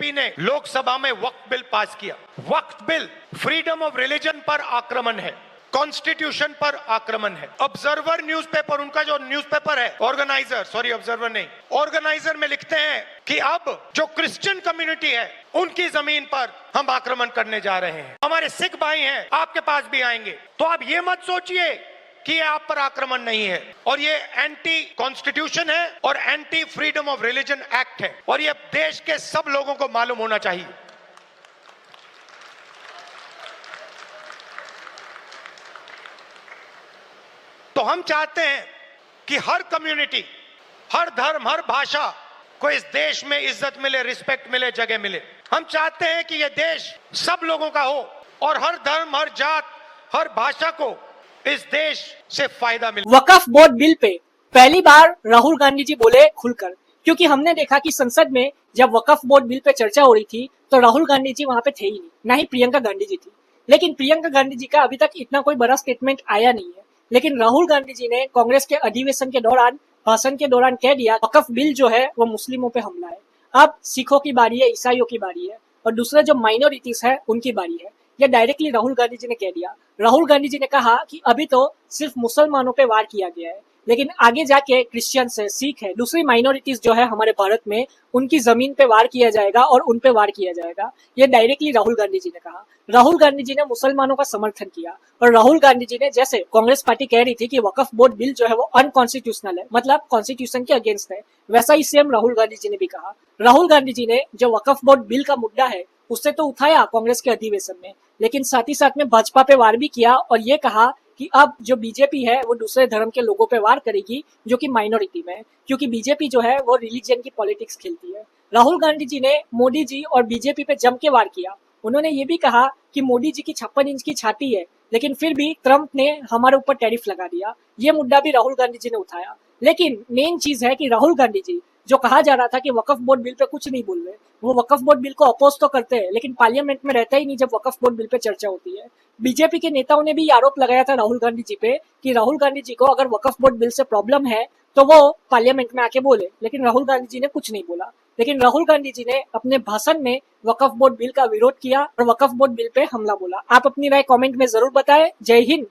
BJP ने लोकसभा में वक्फ bill pass किया। वक्फ बिल फ्रीडम ऑफ रिलीजन पर आक्रमण है, कॉन्स्टिट्यूशन पर आक्रमण है। ऑब्जर्वर न्यूज़पेपर, उनका जो न्यूज़पेपर है, ऑर्गेनाइजर में लिखते हैं कि अब जो क्रिश्चियन कम्युनिटी है उनकी जमीन पर हम आक्रमण करने जा रहे हैं। हमारे सिख भाई हैं, आपके पास भी आएंगे। तो आप ये मत सोचिए कि ये आप पर आक्रमण नहीं है, और ये एंटी कॉन्स्टिट्यूशन है और anti freedom of religion act है, और ये देश के सब लोगों को मालूम होना चाहिए। तो हम चाहते हैं कि हर कम्युनिटी, हर धर्म, हर भाषा को इस देश में इज्जत मिले, रिस्पेक्ट मिले, जगह मिले। हम चाहते हैं कि यह देश सब लोगों का हो और हर धर्म, हर जात, हर भाषा को इस देश से फायदा मिले। वक्फ बोर्ड बिल पे पहली बार राहुल गांधी जी बोले खुलकर, क्योंकि हमने देखा कि संसद में जब वक्फ बोर्ड बिल पे चर्चा हो रही थी तो राहुल गांधी जी वहां पे थे ही नहीं, ना ही प्रियंका गांधी जी थी। लेकिन प्रियंका गांधी जी का अभी तक इतना कोई बड़ा स्टेटमेंट आया नहीं है। लेकिन राहुल गांधी जी ने कांग्रेस के अधिवेशन के दौरान, भाषण के दौरान कह दिया वक्फ बिल जो है वो मुस्लिमों पे हमला है। अब सिखों की बारी है, ईसाइयों की बारी है, और दूसरे जो माइनॉरिटीज है उनकी बारी है। ये डायरेक्टली राहुल गांधी जी ने कह दिया। राहुल गांधी जी ने कहा कि अभी तो सिर्फ मुसलमानों पे वार किया गया है, लेकिन आगे जाके क्रिश्चियंस है, सिख है, दूसरी माइनॉरिटीज जो है हमारे भारत में, उनकी जमीन पे वार किया जाएगा और उन पे वार किया जाएगा। ये डायरेक्टली राहुल गांधी जी ने कहा। राहुल गांधी जी ने मुसलमानों का समर्थन किया, और राहुल गांधी जी ने, जैसे कांग्रेस पार्टी कह रही थी कि वक्फ बोर्ड बिल जो है वो अनकॉन्स्टिट्यूशनल है, मतलब कॉन्स्टिट्यूशन के अगेंस्ट है, वैसा ही सेम राहुल गांधी जी ने भी कहा। राहुल गांधी जी ने जो वक्फ बोर्ड बिल का मुद्दा है उससे तो उठाया कांग्रेस के अधिवेशन में, लेकिन साथ ही साथ में भाजपा पे वार भी किया और ये कहा कि अब जो बीजेपी है वो दूसरे धर्म के लोगों पे वार करेगी जो कि माइनॉरिटी में है, क्योंकि बीजेपी जो है वो रिलीजन की पॉलिटिक्स खेलती है। राहुल गांधी जी ने मोदी जी और बीजेपी पे जम के वार किया। उन्होंने ये भी कहा कि मोदी जी की 56 इंच की छाती है, लेकिन फिर भी ट्रंप ने हमारे ऊपर टैरिफ लगा दिया। ये मुद्दा भी राहुल गांधी जी ने उठाया। लेकिन मेन चीज है कि राहुल गांधी जी, जो कहा जा रहा था कि वक्फ बोर्ड बिल पे कुछ नहीं बोल रहे, वो वक्फ बोर्ड बिल को अपोज तो करते हैं लेकिन पार्लियामेंट में रहता ही नहीं जब वक्फ बोर्ड बिल पे चर्चा होती है। बीजेपी के नेताओं ने भी आरोप लगाया था राहुल गांधी जी पे कि राहुल गांधी जी को अगर वक्फ बोर्ड बिल से प्रॉब्लम है तो वो पार्लियामेंट में आके बोले, लेकिन राहुल गांधी जी ने कुछ नहीं बोला। लेकिन राहुल गांधी जी ने अपने भाषण में वक्फ बोर्ड बिल का विरोध किया और वक्फ बोर्ड बिल पे हमला बोला। आप अपनी राय कमेंट में जरूर बताएं। जय हिंद।